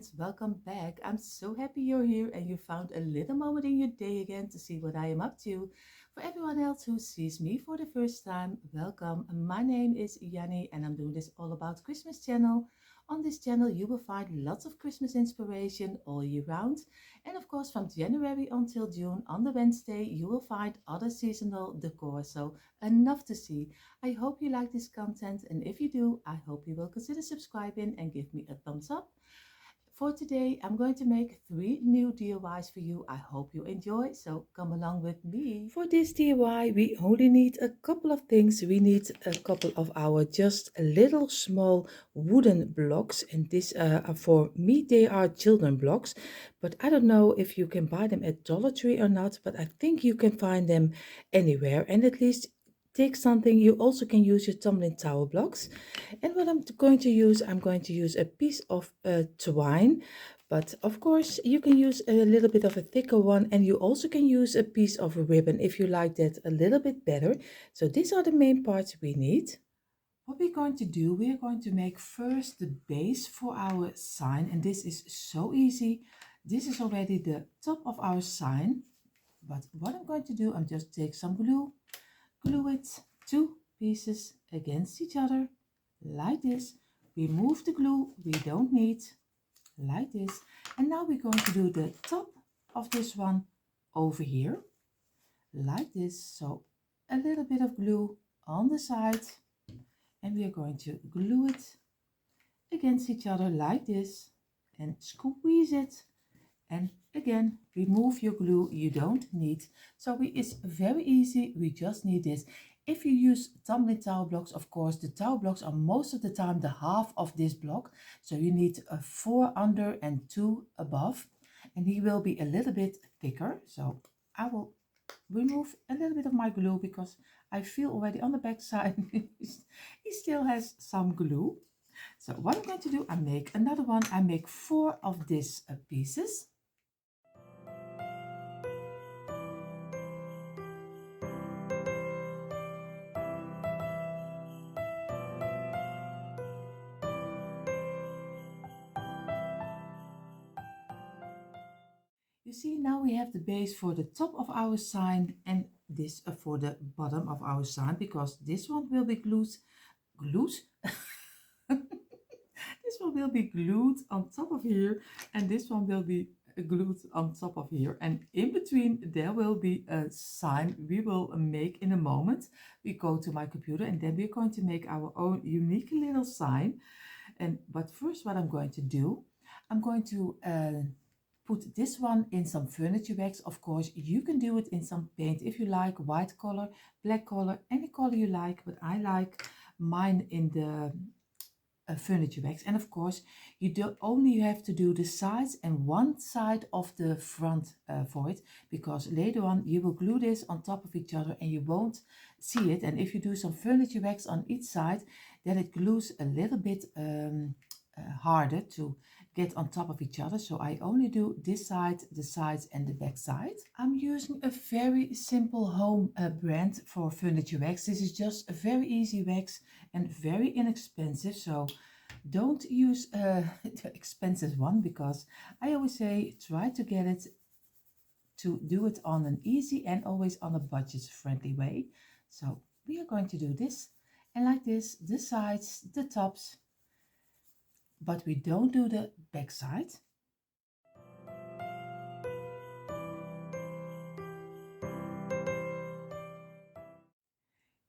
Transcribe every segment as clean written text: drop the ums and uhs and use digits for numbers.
friends, welcome back. I'm so happy you're here and you found a little moment in your day again to see what I am up to. For everyone else who sees me for the first time, welcome. My name is Yanni and I'm doing this all about Christmas channel. On this channel you will find lots of Christmas inspiration all year round. And of course from January until June on the Wednesday you will find other seasonal decor. So enough to see. I hope you like this content, and if you do, I hope you will consider subscribing and give me a thumbs up. For today, I'm going to make 3 new DIYs for you. I hope you enjoy, so come along with me. For this DIY, we only need a couple of things. We need a couple of our just little small wooden blocks, and this are for me, they are children blocks, but I don't know if you can buy them at Dollar Tree or not, but I think you can find them anywhere, and at least take something. You also can use your tumbling tower blocks. And what I'm going to use a piece of twine, but of course you can use a little bit of a thicker one, and you also can use a piece of a ribbon if you like that a little bit better. So these are the main parts we need. What we're going to do, we are going to make first the base for our sign, and this is so easy. This is already the top of our sign, but what I'm going to do, I'm just take some glue it 2 pieces against each other like this. Remove the glue we don't need like this. And now we're going to do the top of this one over here like this. So a little bit of glue on the side, and we are going to glue it against each other like this and squeeze it. And again, remove your glue you don't need. So it's very easy. We just need this. If you use tumbling tower blocks, of course, the tower blocks are most of the time the half of this block. So you need 4 under and 2 above. And he will be a little bit thicker. So I will remove a little bit of my glue because I feel already on the back side he still has some glue. So what I'm going to do, I make another one. I make 4 of these pieces. You see, now we have the base for the top of our sign and this for the bottom of our sign, because this one will be glued. This one will be glued on top of here, and this one will be glued on top of here, and in between there will be a sign we will make in a moment. We go to my computer and then we're going to make our own unique little sign. But first, what I'm going to do, I'm going to put this one in some furniture wax. Of course, you can do it in some paint if you like, white color, black color, any color you like, but I like mine in the furniture wax. And of course, you don't only have to do the sides and one side of the front for it, because later on you will glue this on top of each other and you won't see it. And if you do some furniture wax on each side, then it glues a little bit harder to get on top of each other. So I only do this side, the sides, and the back side. I'm using a very simple home brand for furniture wax. This is just a very easy wax and very inexpensive. So don't use the expensive one, because I always say try to get it to do it on an easy and always on a budget friendly way. So we are going to do this, and like this, the sides, the tops, but we don't do the back side.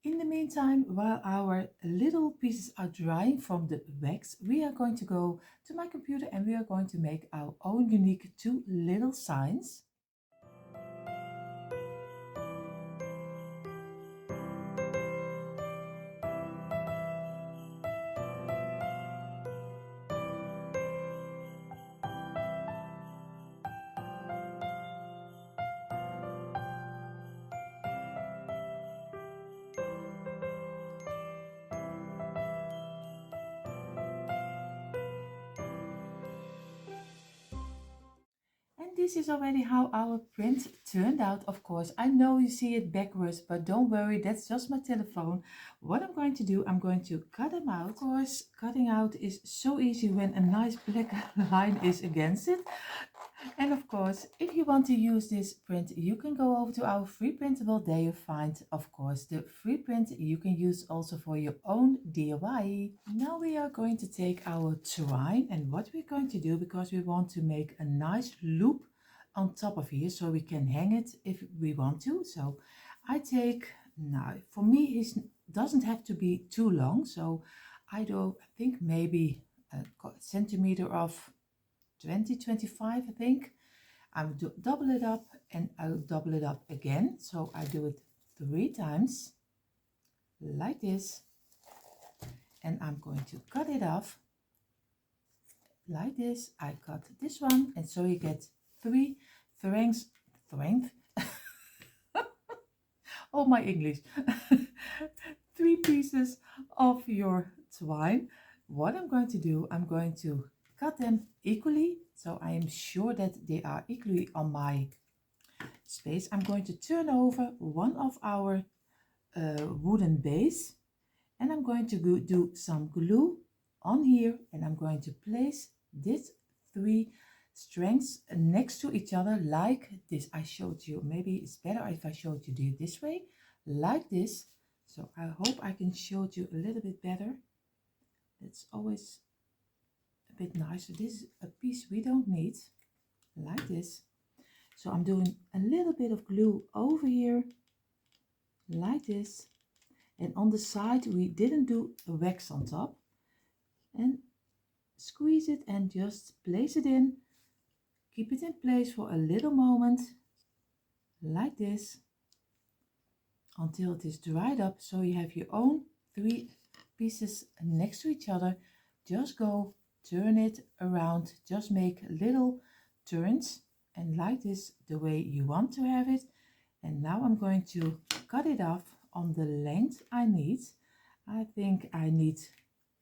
In the meantime, while our little pieces are drying from the wax, we are going to go to my computer and we are going to make our own unique 2 little signs. this is already how our print turned out. Of course, I know you see it backwards, but don't worry, that's just my telephone. What I'm going to do, I'm going to cut them out. Of course, cutting out is so easy when a nice black line is against it. And of course, if you want to use this print, you can go over to our free printable. There you find, of course, the free print you can use also for your own DIY. Now we are going to take our twine, and what we're going to do, because we want to make a nice loop on top of here so we can hang it if we want to. So I take, now for me it doesn't have to be too long, so I think maybe a centimeter of 25, I think. I'll double it up and I'll double it up again. So I do it 3 times like this, and I'm going to cut it off like this. I cut this one, and so you get 3 strengths. Oh, my English. 3 pieces of your twine. What I'm going to do, I'm going to cut them equally, so I am sure that they are equally on my space. I'm going to turn over one of our wooden base, and I'm going to do some glue on here, and I'm going to place these 3 strands next to each other like this. I showed you, maybe it's better if I showed you this way, like this. So I hope I can show you a little bit better. That's always a bit nicer. This is a piece we don't need, like this. So I'm doing a little bit of glue over here, like this. And on the side we didn't do a wax on top. And squeeze it and just place it in. Keep it in place for a little moment, like this, until it is dried up. So you have your own 3 pieces next to each other. Just go turn it around, just make little turns, and like this, the way you want to have it. And now I'm going to cut it off on the length I need. I think I need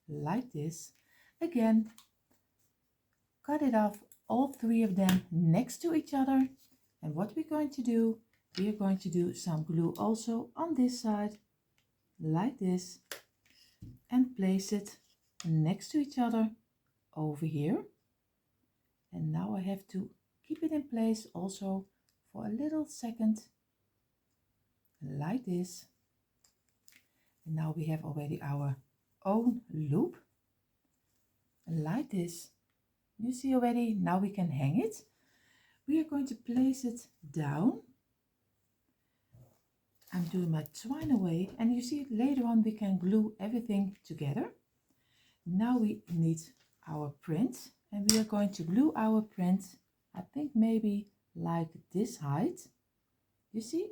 like this. Again, cut it off, all 3 of them next to each other. And what we're going to do, we are going to do some glue also on this side, like this, and place it next to each other over here. And now I have to keep it in place also for a little second, like this. And now we have already our own loop, like this. You see already, now we can hang it. We are going to place it down. I'm doing my twine away, and you see later on we can glue everything together. Now we need our print, and we are going to glue our print, I think maybe like this height. You see?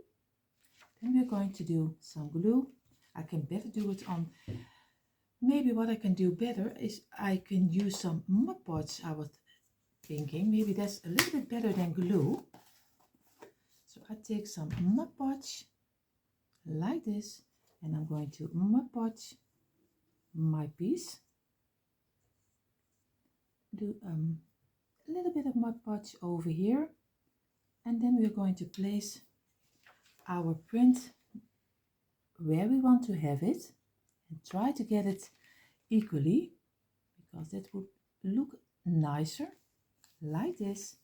Then we're going to do some glue. I can better do it on, maybe what I can do better is I can use some Mod Podge. I was thinking maybe that's a little bit better than glue. So I take some Mod Podge like this, and I'm going to Mod Podge my piece. Do a little bit of Mod Podge over here, and then we're going to place our print where we want to have it, and try to get it equally, because that would look nicer, like this.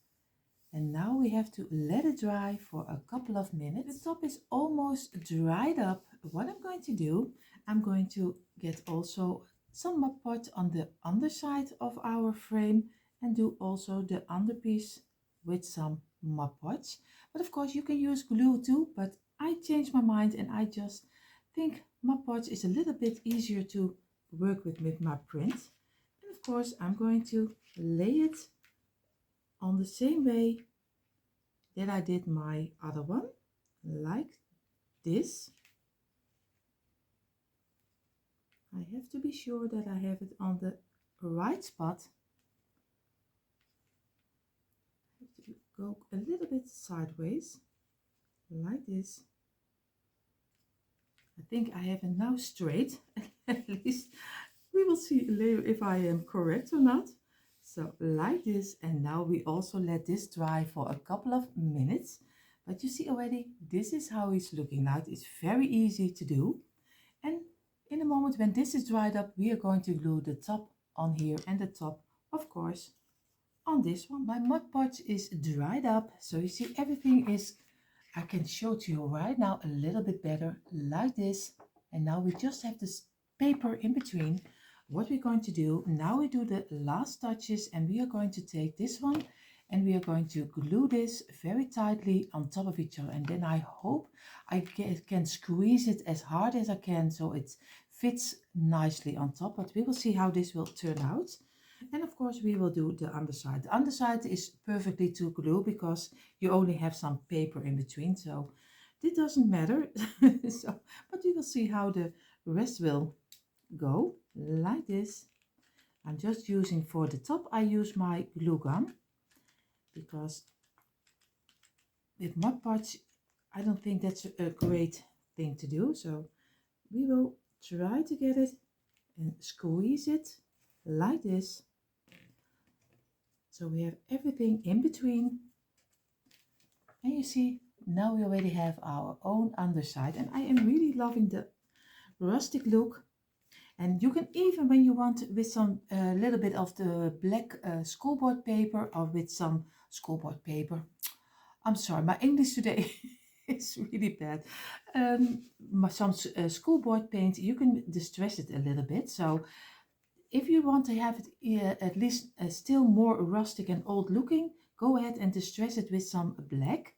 And now we have to let it dry for a couple of minutes. The top is almost dried up. What I'm going to do, I'm going to get also some Mod Podge on the underside of our frame, and do also the underpiece with some Mod Podge. But of course you can use glue too, but I changed my mind and I just think Mod Podge is a little bit easier to work with my print. And of course I'm going to lay it on the same way that I did my other one, like this. I have to be sure that I have it on the right spot. I have to go a little bit sideways, like this. I think I have it now straight. At least we will see later if I am correct or not. So like this, and now we also let this dry for a couple of minutes. But you see already, this is how it's looking like. It's very easy to do. And in a moment when this is dried up, we are going to glue the top on here and the top, of course, on this one. My Mod Podge is dried up, so you see everything is, I can show to you right now a little bit better, like this. And now we just have this paper in between. What we're going to do, now we do the last touches, and we are going to take this one and we are going to glue this very tightly on top of each other. And then I hope I can squeeze it as hard as I can so it fits nicely on top, but we will see how this will turn out. And of course we will do the underside. The underside is perfectly to glue because you only have some paper in between, so it doesn't matter. So, but we will see how the rest will go, like this. I'm just using for the top, I use my glue gun because with Mod Podge I don't think that's a great thing to do. So we will try to get it and squeeze it like this. So we have everything in between. And you see, now we already have our own underside. And I am really loving the rustic look. And you can even, when you want, with some little bit of the black schoolboard paper, or with some schoolboard paper. I'm sorry, my English today is really bad. Some schoolboard paint, you can distress it a little bit. So if you want to have it at least still more rustic and old looking, go ahead and distress it with some black.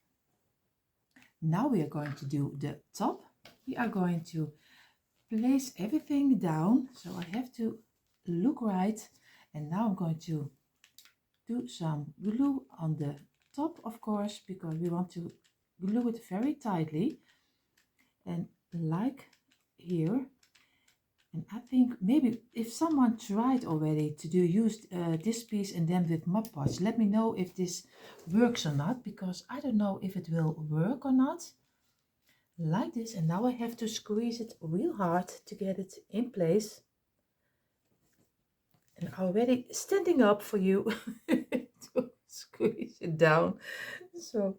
Now we are going to do the top. We are going to place everything down, so I have to look right. And now I'm going to do some glue on the top, of course, because we want to glue it very tightly, and like here. And I think maybe if someone tried already to use this piece and then with Mod Podge, let me know if this works or not, because I don't know if it will work or not. Like this, and now I have to squeeze it real hard to get it in place. And already standing up for you to squeeze it down. So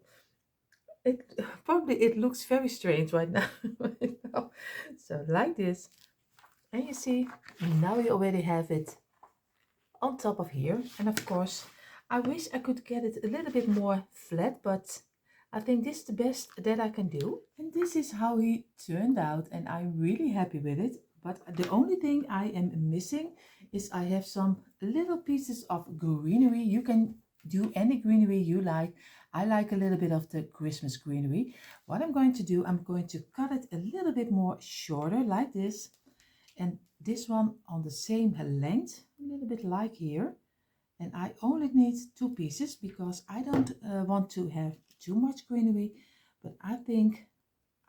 it looks very strange right now. So like this. And you see, now we already have it on top of here. And of course, I wish I could get it a little bit more flat, but I think this is the best that I can do. And this is how he turned out, and I'm really happy with it. But the only thing I am missing is I have some little pieces of greenery. You can do any greenery you like. I like a little bit of the Christmas greenery. What I'm going to do, I'm going to cut it a little bit more shorter like this. And this one on the same length, a little bit like here. And I only need 2 pieces because I don't want to have too much greenery, but I think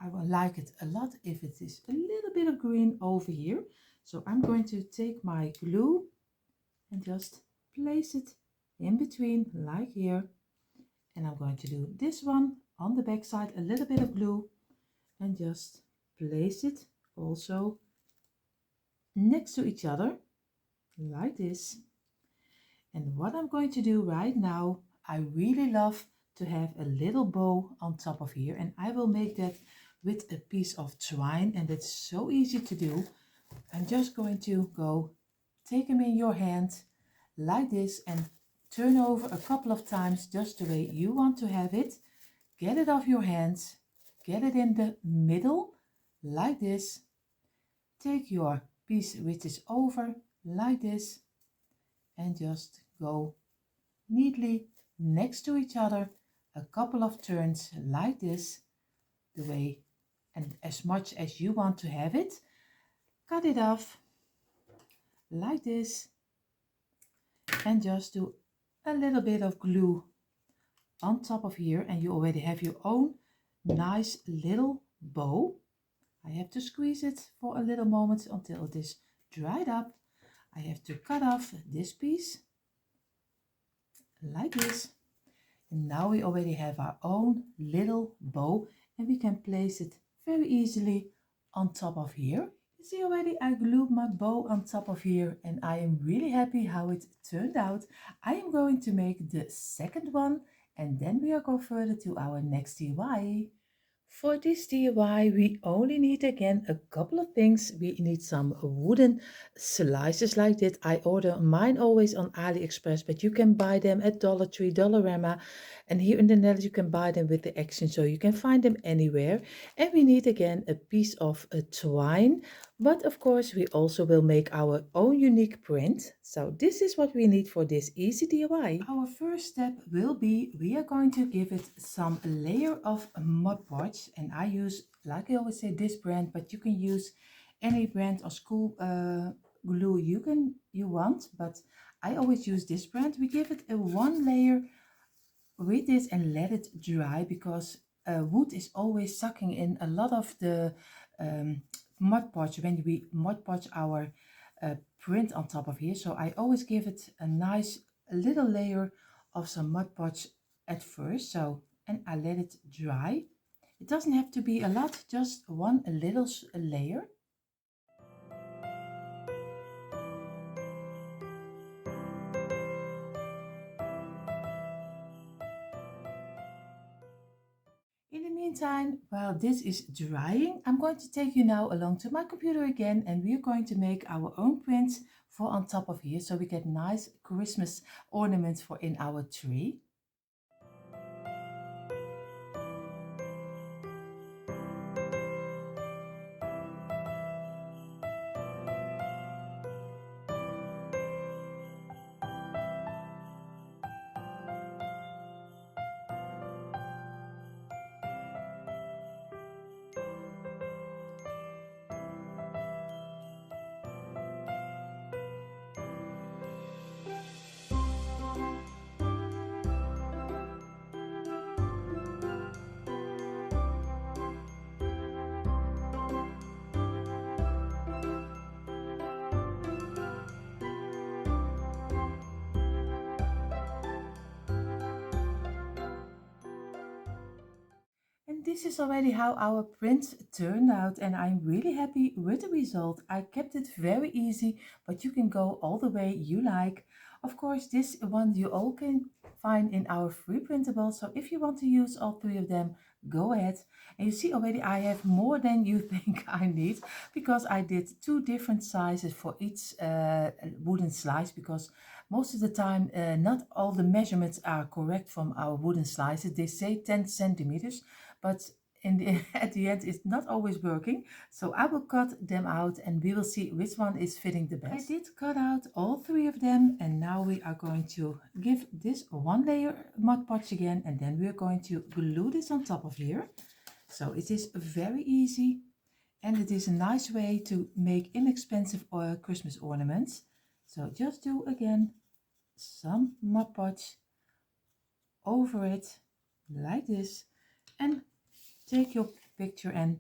I will like it a lot if it is a little bit of green over here. So I'm going to take my glue and just place it in between like here. And I'm going to do this one on the back side, a little bit of glue, and just place it also next to each other like this. And what I'm going to do right now, I really love to have a little bow on top of here, and I will make that with a piece of twine, and it's so easy to do. I'm just going to go take them in your hand like this and turn over a couple of times just the way you want to have it. Get it off your hands, get it in the middle like this. Take your piece which is over like this and just go neatly next to each other a couple of turns like this, the way and as much as you want to have it. Cut it off like this and just do a little bit of glue on top of here, and you already have your own nice little bow. I have to squeeze it for a little moment until it is dried up. I have to cut off this piece like this. And now we already have our own little bow, and we can place it very easily on top of here. See already I glued my bow on top of here and I am really happy how it turned out. I am going to make the second one and then we will go further to our next DIY. For this DIY, we only need again a couple of things. We need some wooden slices like this. I order mine always on AliExpress, but you can buy them at Dollar Tree, Dollarama. And here in the Netherlands, you can buy them with the exchange, so you can find them anywhere. And we need again a piece of twine. But of course, we also will make our own unique print. So this is what we need for this easy DIY. Our first step will be, we are going to give it some layer of Mod Podge. And I use, like I always say, this brand, but you can use any brand or school glue you want. But I always use this brand. We give it a one layer with this and let it dry because wood is always sucking in a lot of the Mod Podge when we Mod Podge our print on top of here. So I always give it a nice little layer of some Mod Podge at first. So, and I let it dry. It doesn't have to be a lot, just one little layer. In the meantime, while this is drying, I'm going to take you now along to my computer again and we're going to make our own prints for on top of here so we get nice Christmas ornaments for in our tree. And this is already how our print turned out and I'm really happy with the result. I kept it very easy, but you can go all the way you like. Of course, this one you all can find in our free printable. So if you want to use all three of them, go ahead. And you see already I have more than you think I need because I did two different sizes for each wooden slice because most of the time not all the measurements are correct from our wooden slices. They say 10 centimeters, but at the end it's not always working, so I will cut them out and we will see which one is fitting the best. I did cut out all three of them and now we are going to give this one layer Mod Podge again and then we are going to glue this on top of here. So it is very easy and it is a nice way to make inexpensive Christmas ornaments. So just do again some Mod Podge over it like this and take your picture and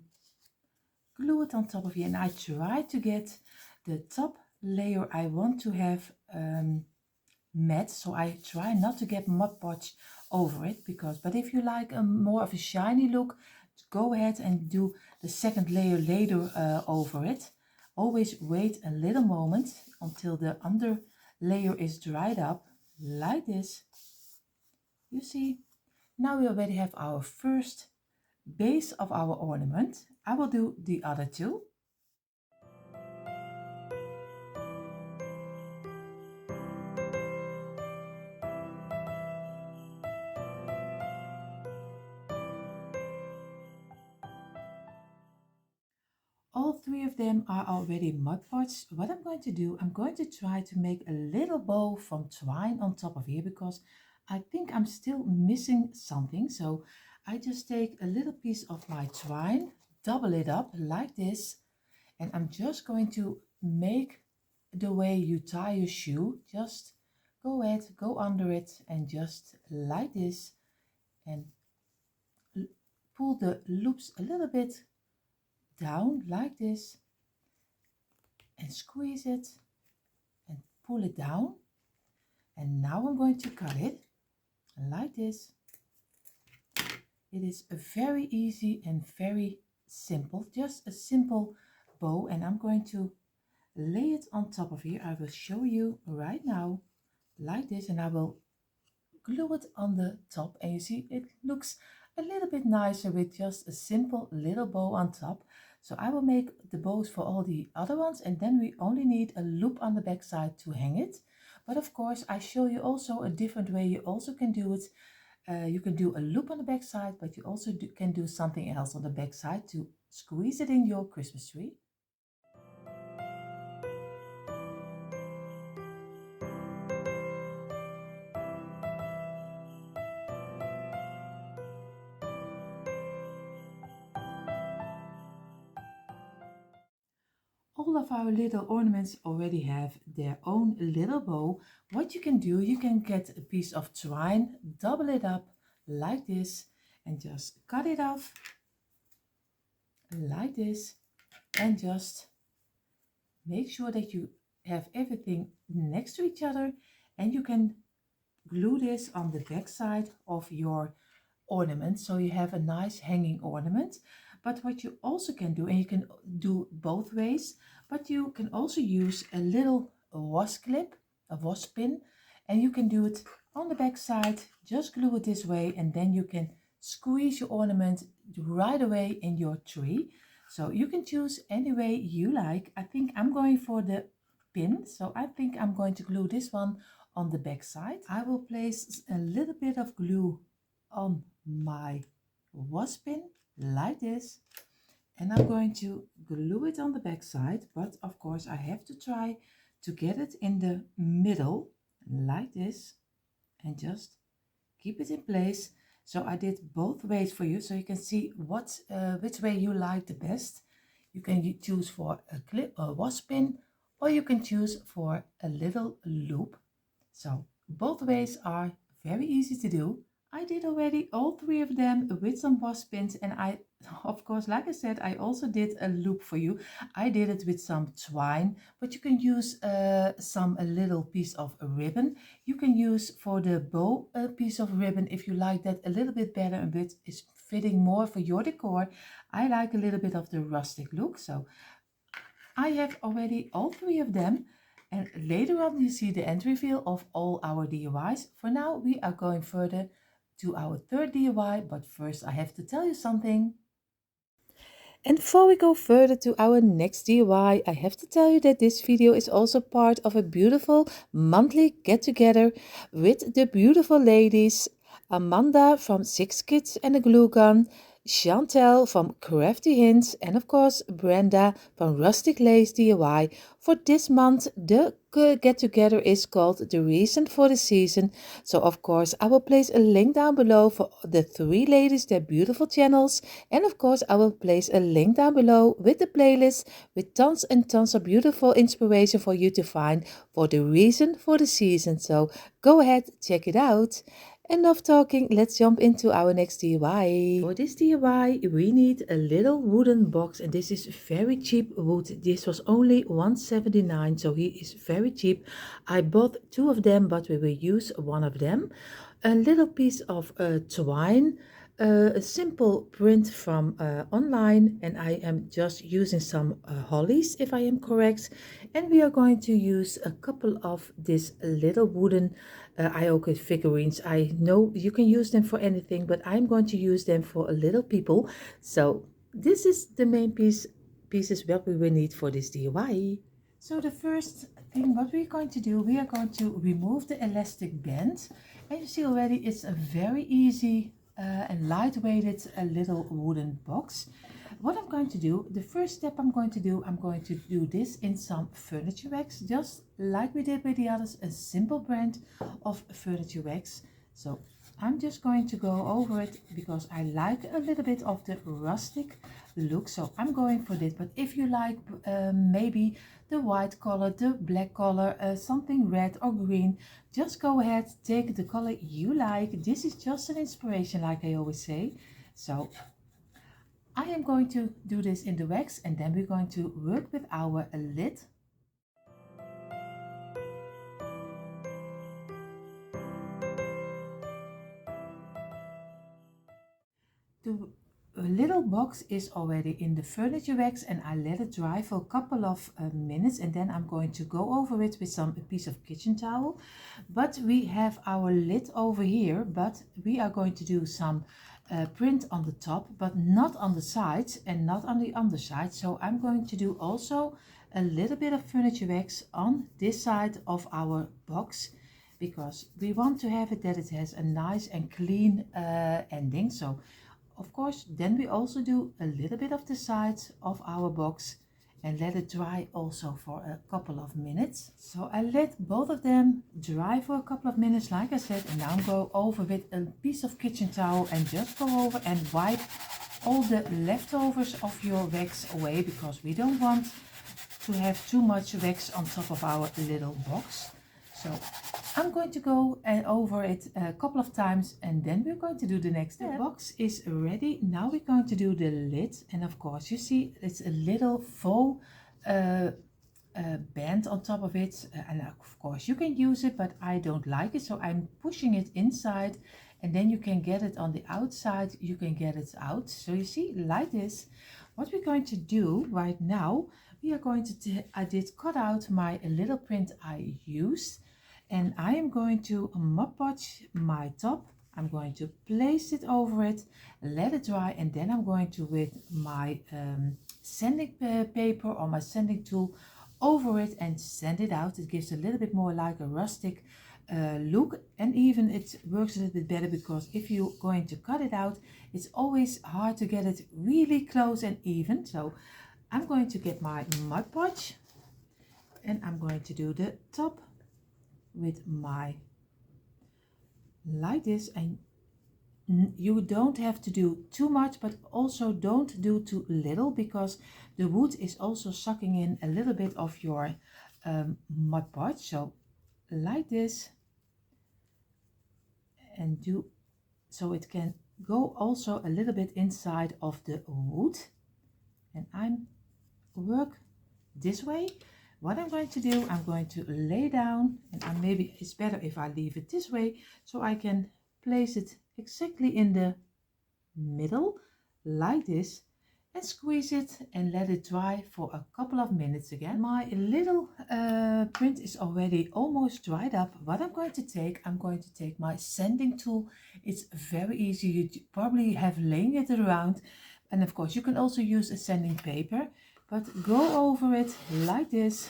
glue it on top of here. And I try to get the top layer I want to have matte, so I try not to get Mod Podge over it because, but if you like a more of a shiny look, go ahead and do the second layer later over it. Always wait a little moment until the under layer is dried up like this. You see, now we already have our first base of our ornament. I will do the other two. All three of them are already Mod Podge. What I'm going to do, I'm going to try to make a little bow from twine on top of here because I think I'm still missing something. So I just take a little piece of my twine, double it up like this, and I'm just going to make the way you tie your shoe. Just go ahead, go under it and just like this and pull the loops a little bit down like this and squeeze it and pull it down. And now I'm going to cut it like this. It is very easy and very simple, just a simple bow and I'm going to lay it on top of here. I will show you right now like this, and I will glue it on the top, and you see it looks a little bit nicer with just a simple little bow on top. So I will make the bows for all the other ones, and then we only need a loop on the back side to hang it. But of course I show you also a different way you also can do it. You can do a loop on the back side, but you also can do something else on the back side to squeeze it in your Christmas tree. All of our little ornaments already have their own little bow. What you can do, you can get a piece of twine, double it up like this, and just cut it off like this, and just make sure that you have everything next to each other, and you can glue this on the back side of your ornament so you have a nice hanging ornament. But what you also can do, and you can do both ways, but you can also use a little wash clip, a wash pin, and you can do it on the back side. Just glue it this way, and then you can squeeze your ornament right away in your tree. So you can choose any way you like. I think I'm going for the pin, so I think I'm going to glue this one on the back side. I will place a little bit of glue on my wash pin like this, and I'm going to glue it on the back side, but of course I have to try to get it in the middle like this, and just keep it in place. So I did both ways for you so you can see which way you like the best. You can choose for a clip, a wash pin, or you can choose for a little loop. So both ways are very easy to do. I did already all three of them with some wash pins, and I, of course, like I said, I also did a loop for you. I did it with some twine, but you can use a little piece of ribbon. You can use for the bow a piece of ribbon if you like that a little bit better and it is fitting more for your decor. I like a little bit of the rustic look, so I have already all three of them, and later on you see the end reveal of all our DIYs. For now we are going further to our third DIY, but first I have to tell you something. And before we go further to our next DIY, I have to tell you that this video is also part of a beautiful monthly get-together with the beautiful ladies Amanda from Six Kids and a Glue Gun, Shantell from Crafty Hints, and of course Brenda from Rustic Lace DIY. For this month, the get-together is called The Reason for the Season. So of course I will place a link down below for the three ladies, their beautiful channels, and of course I will place a link down below with the playlist with tons and tons of beautiful inspiration for you to find for the reason for the season. So go ahead, check it out. Enough talking, let's jump into our next DIY. For this DIY we need a little wooden box, and this is very cheap wood. This was only $1.79, so he is very cheap. I bought two of them, but we will use one of them. A little piece of twine, a simple print from online, and I am just using some hollies if I am correct. And we are going to use a couple of this little wooden Ioka figurines. I know you can use them for anything, but I'm going to use them for a little people. So this is the main pieces what we will need for this DIY. So the first thing what we're going to do, we are going to remove the elastic band, and you see already it's a very easy and lightweighted little wooden box. What I'm going to do, the first step I'm going to do this in some furniture wax, just like we did with the others, a simple brand of furniture wax. So I'm just going to go over it because I like a little bit of the rustic look, so I'm going for this. But if you like maybe the white color, the black color, something red or green, just go ahead, take the color you like. This is just an inspiration, like I always say. So I am going to do this in the wax, and then we're going to work with our lid. little box is already in the furniture wax, and I let it dry for a couple of minutes, and then I'm going to go over it with a piece of kitchen towel. But we have our lid over here, but we are going to do some print on the top, but not on the sides and not on the underside. So I'm going to do also a little bit of furniture wax on this side of our box, because we want to have it that it has a nice and clean ending. So of course, then we also do a little bit of the sides of our box and let it dry also for a couple of minutes. So I let both of them dry for a couple of minutes, like I said, and now I'm going over with a piece of kitchen towel and just go over and wipe all the leftovers of your wax away, because we don't want to have too much wax on top of our little box. So I'm going to go over it a couple of times, and then we're going to do the next step. The box is ready. Now we're going to do the lid, and of course you see it's a little faux band on top of it, and of course you can use it, but I don't like it, so I'm pushing it inside, and then you can get it on the outside, you can get it out. So you see, like this. What we're going to do right now, we are going to I did cut out my little print I used, and I am going to Mod Podge my top. I'm going to place it over it, let it dry, and then I'm going to, with my sanding paper or my sanding tool, over it and sand it out. It gives a little bit more like a rustic look, and even it works a little bit better, because if you're going to cut it out, it's always hard to get it really close and even. So I'm going to get my Mod Podge, and I'm going to do the top with my, like this, and you don't have to do too much, but also don't do too little, because the wood is also sucking in a little bit of your Mod Podge. So like this, and do so it can go also a little bit inside of the wood, and I'm work this way. What I'm going to do, I'm going to lay down, and maybe it's better if I leave it this way, so I can place it exactly in the middle, like this, and squeeze it and let it dry for a couple of minutes again. My little print is already almost dried up. What I'm going to take my sanding tool. It's very easy, you probably have laying it around, and of course you can also use a sanding paper, but go over it like this,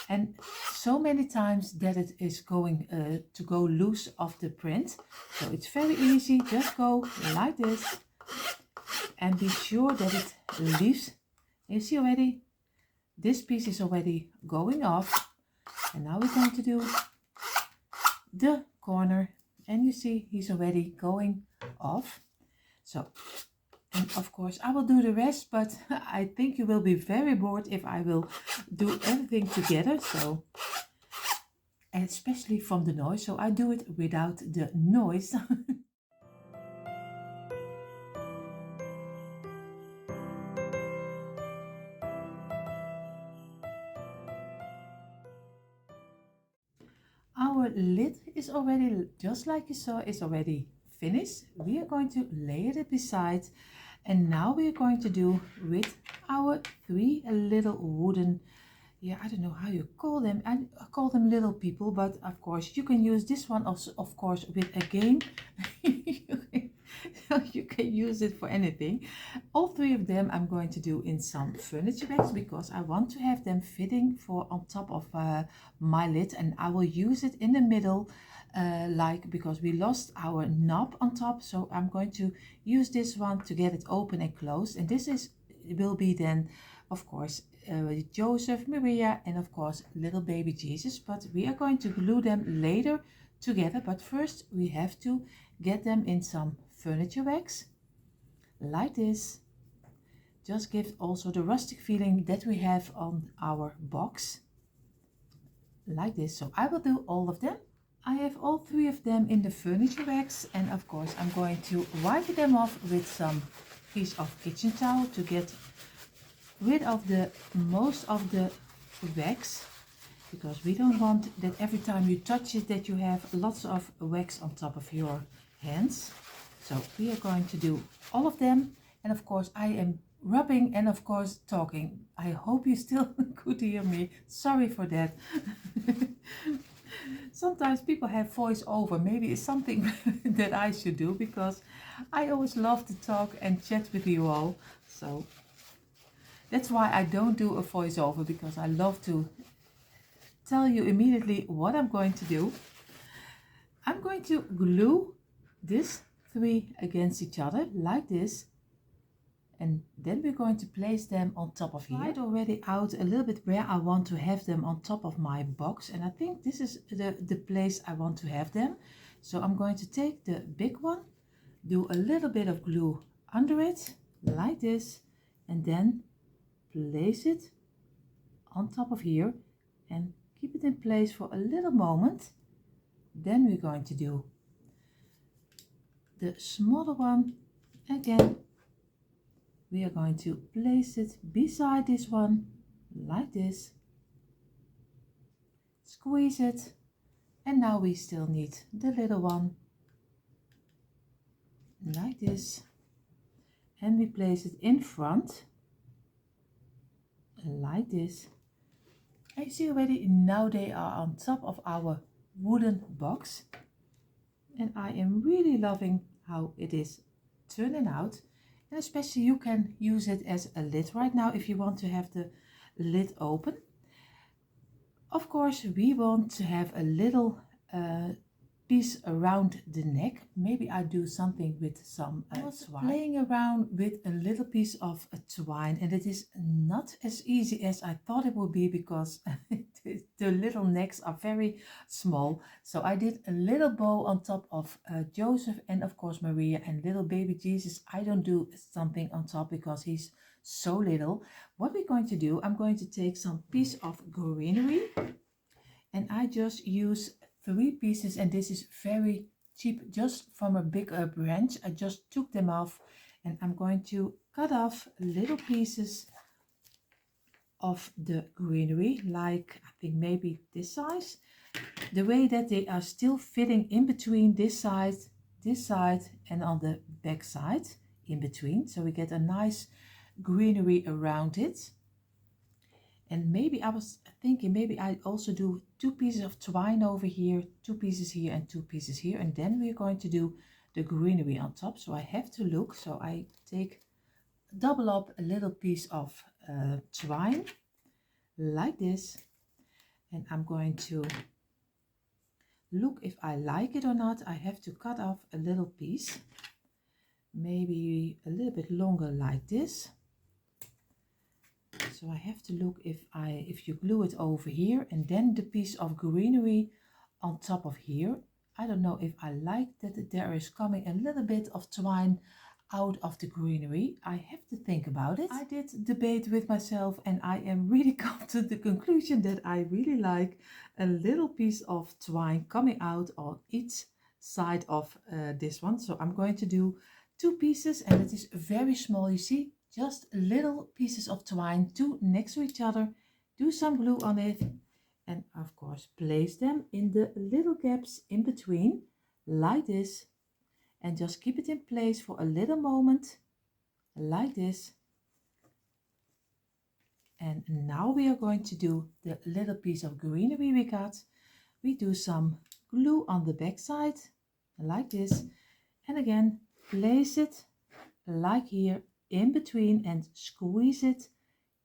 and so many times that it is going to go loose of the print. So it's very easy, just go like this and be sure that it leaves. You see already, this piece is already going off, and now we're going to do the corner, and you see he's already going off. So, and of course I will do the rest, but I think you will be very bored if I will do everything together. So, and especially from the noise, so I do it without the noise. Our lid is already, just like you saw, is already finished. We are going to lay it beside, and now we are going to do with our three little wooden, yeah, I don't know how you call them. I call them little people, but of course you can use this one also, of course, with a game. You can use it for anything. All three of them I'm going to do in some furniture bags, because I want to have them fitting for on top of my lid, and I will use it in the middle, like, because we lost our knob on top, so I'm going to use this one to get it open and closed. And this will be then, of course, Joseph, Maria, and of course little baby Jesus, but we are going to glue them later together. But first we have to get them in some furniture wax, like this. Just give also the rustic feeling that we have on our box, like this. So I will do all of them. I have all three of them in the furniture wax, and of course I'm going to wipe them off with some piece of kitchen towel to get rid of the most of the wax, because we don't want that every time you touch it that you have lots of wax on top of your hands. So we are going to do all of them, and of course I am rubbing and of course talking. I hope you still could hear me. Sorry for that. Sometimes people have voice over. Maybe it's something that I should do, because I always love to talk and chat with you all. So that's why I don't do a voiceover, because I love to tell you immediately what I'm going to do. I'm going to glue this 3 against each other like this, and then we're going to place them on top of here. I tried already out a little bit where I want to have them on top of my box, and I think this is the place I want to have them. So I'm going to take the big one, do a little bit of glue under it like this, and then place it on top of here and keep it in place for a little moment. Then we're going to do the smaller one again. We are going to place it beside this one like this, squeeze it, and now we still need the little one like this, and we place it in front like this. And you see already, now they are on top of our wooden box, and I am really loving how it is turning out. And especially you can use it as a lid right now if you want to have the lid open. Of course, we want to have a little piece around the neck. Maybe I do something with some twine. Playing around with a little piece of twine, and it is not as easy as I thought it would be, because the little necks are very small. So I did a little bow on top of Joseph and of course Maria, and little baby Jesus. I don't do something on top because he's so little. What we're going to do, I'm going to take some piece of greenery, and I just use 3 pieces, and this is very cheap, just from a big branch. I just took them off, and I'm going to cut off little pieces of the greenery, like I think maybe this size, the way that they are still fitting in between this side, and on the back side in between, so we get a nice greenery around it. And maybe I was thinking, maybe I also do 2 pieces of twine over here, 2 pieces here and 2 pieces here, and then we're going to do the greenery on top. So I have to look, so I double up a little piece of twine like this, and I'm going to look if I like it or not. I have to cut off a little piece, maybe a little bit longer like this. So I have to look if you glue it over here and then the piece of greenery on top of here. I don't know if I like that there is coming a little bit of twine out of the greenery. I have to think about it. I did debate with myself, and I am really come to the conclusion that I really like a little piece of twine coming out on each side of this one. So I'm going to do 2 pieces, and it is very small. You see, just little pieces of twine, 2 next to each other. Do some glue on it, and of course place them in the little gaps in between like this, and just keep it in place for a little moment like this. And now we are going to do the little piece of greenery we got. We do some glue on the back side like this, and again place it like here in between and squeeze it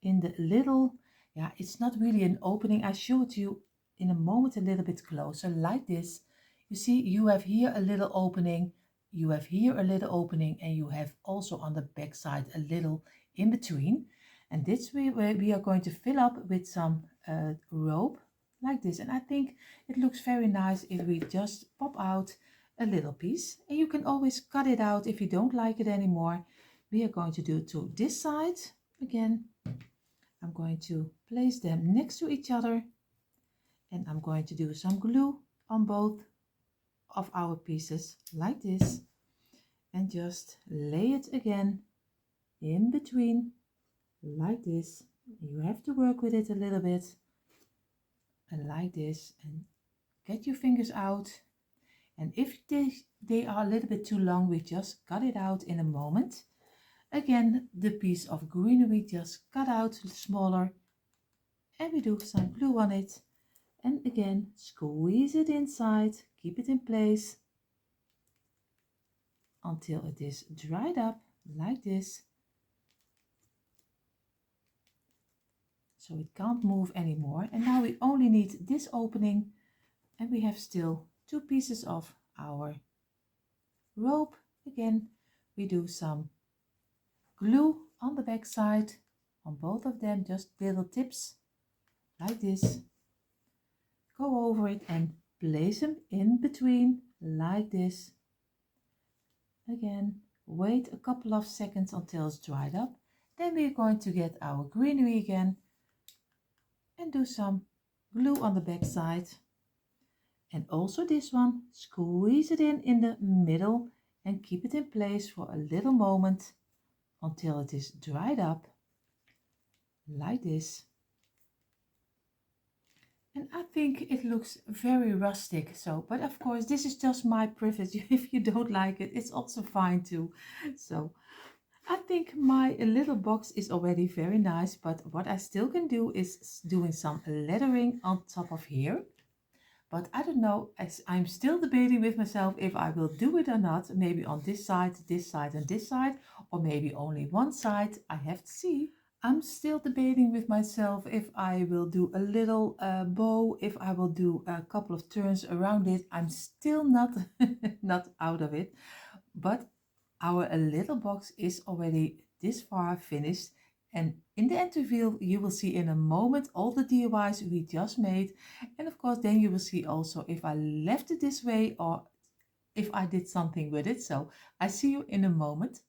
in the little, yeah, it's not really an opening. I show it to you in a moment a little bit closer like this. You see, you have here a little opening, you have here a little opening, and you have also on the back side a little in between. And this way we are going to fill up with some rope like this, and I think it looks very nice if we just pop out a little piece, and you can always cut it out if you don't like it anymore. We are going to do to this side again. I'm going to place them next to each other, and I'm going to do some glue on both of our pieces like this, and just lay it again in between like this. You have to work with it a little bit, and like this, and get your fingers out, And if they are a little bit too long, we just cut it out in a moment. Again, the piece of greenery just cut out smaller, and we do some glue on it. And again, squeeze it inside, keep it in place until it is dried up like this. So it can't move anymore. And now we only need this opening, and we have still two pieces of our rope. Again, we do some glue on the back side on both of them, just little tips like this. Go over it and place them in between like this. Again, wait a couple of seconds until it's dried up. Then we're going to get our greenery again and do some glue on the back side. And also this one, squeeze it in the middle and keep it in place for a little moment until it is dried up like this. And I think it looks very rustic, so, but of course this is just my preference. If you don't like it, it's also fine too. So I think my little box is already very nice, but what I still can do is doing some lettering on top of here. But I don't know, as I'm still debating with myself if I will do it or not. Maybe on this side, and this side, or maybe only one side. I have to see. I'm still debating with myself if I will do a little bow, if I will do a couple of turns around it. I'm still not not out of it, but our little box is already this far finished. And in the end reveal, you will see in a moment all the DIYs we just made. And of course, then you will see also if I left it this way or if I did something with it. So I see you in a moment.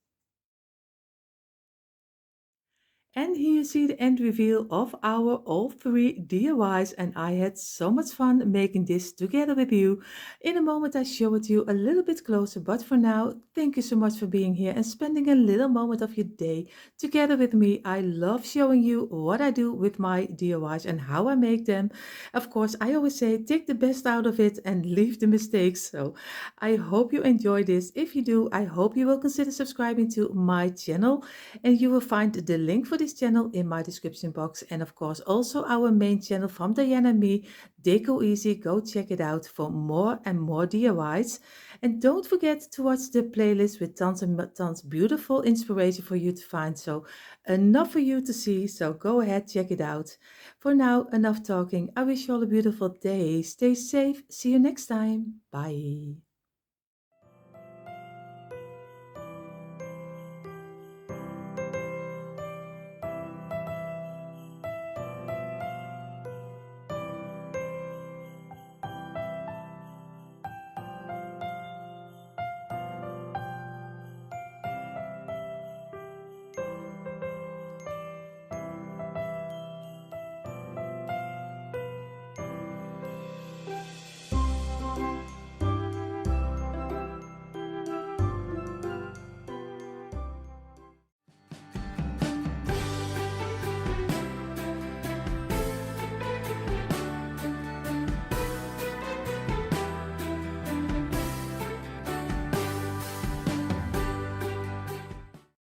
And here you see the end reveal of our all three DIYs, and I had so much fun making this together with you. In a moment I show it to you a little bit closer, but for now, thank you so much for being here and spending a little moment of your day together with me. I love showing you what I do with my DIYs and how I make them. Of course, I always say take the best out of it and leave the mistakes. So I hope you enjoy this. If you do, I hope you will consider subscribing to my channel, and you will find the link for this channel in my description box, and of course also our main channel from Diane and me, Decor Easy. Go check it out for more and more DIYs, and don't forget to watch the playlist with tons and tons beautiful inspiration for you to find. So enough for you to see, so go ahead, check it out. For now, enough talking. I wish you all a beautiful day. Stay safe. See you next time. Bye.